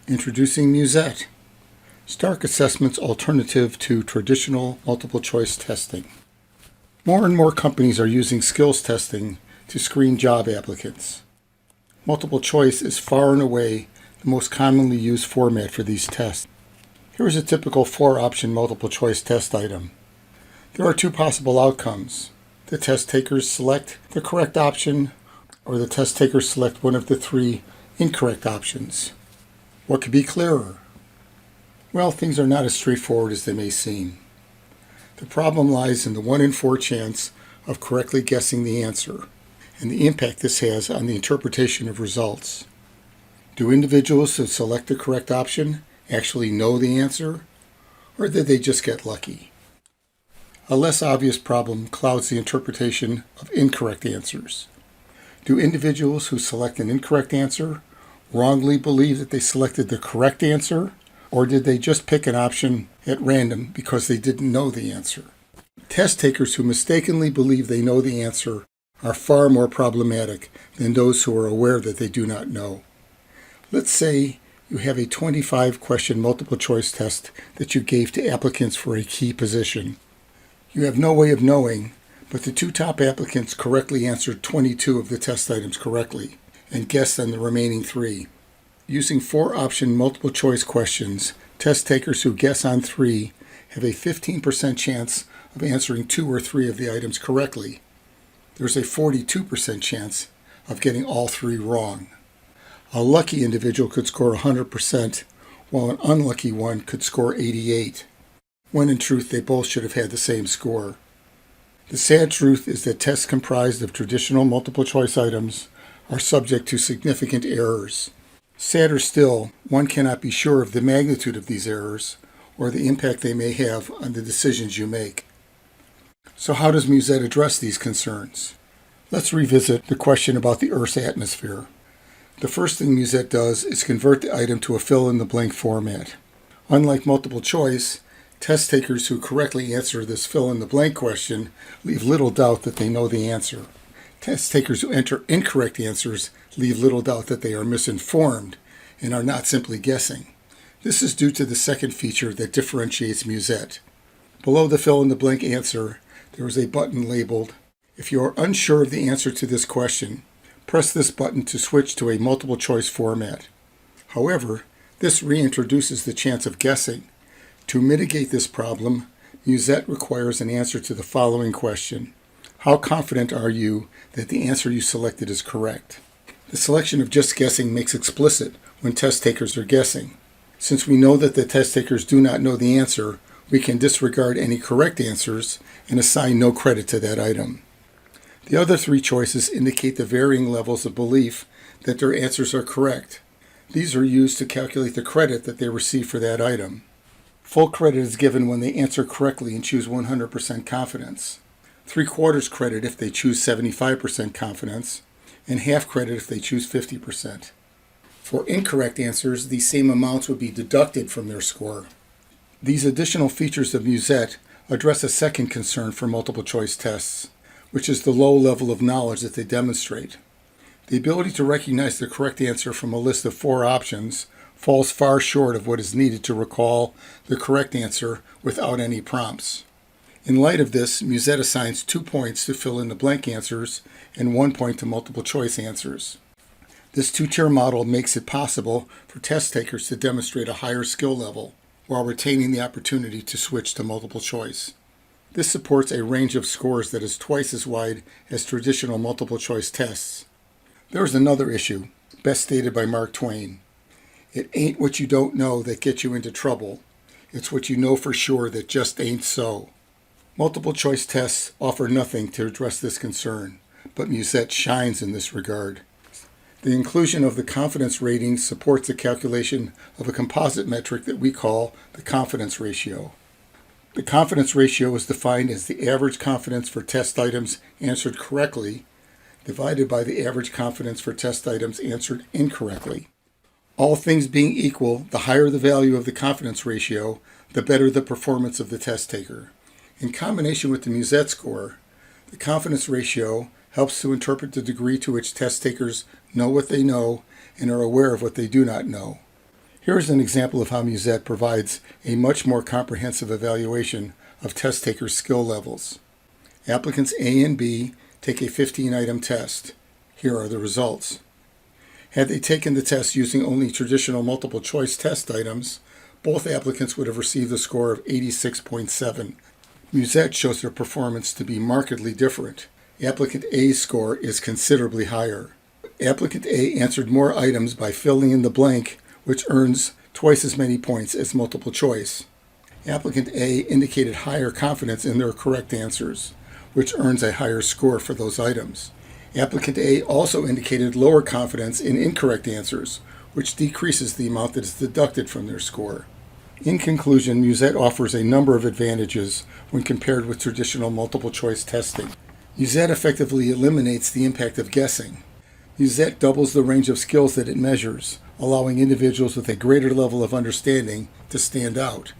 Introducing Muset, Stark Assessment's alternative to traditional multiple choice testing. More and more companies are using skills testing to screen job applicants. Multiple choice is far and away the most commonly used format for these tests. Here is a typical 4-option multiple choice test item. There are 2 possible outcomes. The test takers select the correct option, or the test takers select one of the 3 incorrect options. What could be clearer? Well, things are not as straightforward as they may seem. The problem lies in the 1 in 4 chance of correctly guessing the answer, and the impact this has on the interpretation of results. Do individuals who select the correct option actually know the answer, or did they just get lucky? A less obvious problem clouds the interpretation of incorrect answers. Do individuals who select an incorrect answer wrongly believe that they selected the correct answer, or did they just pick an option at random because they didn't know the answer? Test takers who mistakenly believe they know the answer are far more problematic than those who are aware that they do not know. Let's say you have a 25-question multiple choice test that you gave to applicants for a key position. You have no way of knowing, but the 2 top applicants correctly answered 22 of the test items correctly and guessed on the remaining 3. Using 4-option multiple choice questions, test takers who guess on 3 have a 15% chance of answering 2 or 3 of the items correctly. There's a 42% chance of getting all 3 wrong. A lucky individual could score 100%, while an unlucky one could score 88, when in truth they both should have had the same score. The sad truth is that tests comprised of traditional multiple choice items are subject to significant errors. Sadder still, one cannot be sure of the magnitude of these errors or the impact they may have on the decisions you make. So how does Muset address these concerns? Let's revisit the question about the Earth's atmosphere. The first thing Muset does is convert the item to a fill-in-the-blank format. Unlike multiple choice, test takers who correctly answer this fill-in-the-blank question leave little doubt that they know the answer. Test takers who enter incorrect answers leave little doubt that they are misinformed and are not simply guessing. This is due to the second feature that differentiates Muset. Below the fill-in-the-blank answer, there is a button labeled, "If you are unsure of the answer to this question, press this button to switch to a multiple choice format." However, this reintroduces the chance of guessing. To mitigate this problem, Muset requires an answer to the following question: how confident are you that the answer you selected is correct? The selection of just guessing makes explicit when test takers are guessing. Since we know that the test takers do not know the answer, we can disregard any correct answers and assign no credit to that item. The other 3 choices indicate the varying levels of belief that their answers are correct. These are used to calculate the credit that they receive for that item. Full credit is given when they answer correctly and choose 100% confidence. 3/4 credit if they choose 75% confidence, and half credit if they choose 50%. For incorrect answers, these same amounts would be deducted from their score. These additional features of Muset address a second concern for multiple choice tests, which is the low level of knowledge that they demonstrate. The ability to recognize the correct answer from a list of 4 options falls far short of what is needed to recall the correct answer without any prompts. In light of this, Muset assigns 2 points to fill-in-the-blank answers and 1 point to multiple choice answers. This 2-tier model makes it possible for test takers to demonstrate a higher skill level while retaining the opportunity to switch to multiple choice. This supports a range of scores that is twice as wide as traditional multiple choice tests. There is another issue, best stated by Mark Twain. It ain't what you don't know that gets you into trouble. It's what you know for sure that just ain't so. Multiple choice tests offer nothing to address this concern, but Muset shines in this regard. The inclusion of the confidence rating supports the calculation of a composite metric that we call the confidence ratio. The confidence ratio is defined as the average confidence for test items answered correctly divided by the average confidence for test items answered incorrectly. All things being equal, the higher the value of the confidence ratio, the better the performance of the test taker. In combination with the Muset score, the confidence ratio helps to interpret the degree to which test takers know what they know and are aware of what they do not know. Here's an example of how Muset provides a much more comprehensive evaluation of test takers' skill levels. Applicants A and B take a 15-item test. Here are the results. Had they taken the test using only traditional multiple choice test items, both applicants would have received a score of 86.7. Muset shows their performance to be markedly different. Applicant A's score is considerably higher. Applicant A answered more items by filling in the blank, which earns twice as many points as multiple choice. Applicant A indicated higher confidence in their correct answers, which earns a higher score for those items. Applicant A also indicated lower confidence in incorrect answers, which decreases the amount that is deducted from their score. In conclusion, Muset offers a number of advantages when compared with traditional multiple choice testing. Muset effectively eliminates the impact of guessing. Muset doubles the range of skills that it measures, allowing individuals with a greater level of understanding to stand out.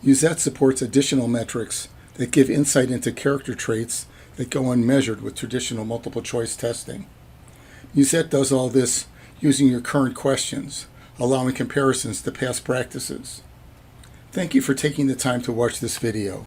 Muset supports additional metrics that give insight into character traits that go unmeasured with traditional multiple choice testing. Muset does all this using your current questions, allowing comparisons to past practices. Thank you for taking the time to watch this video.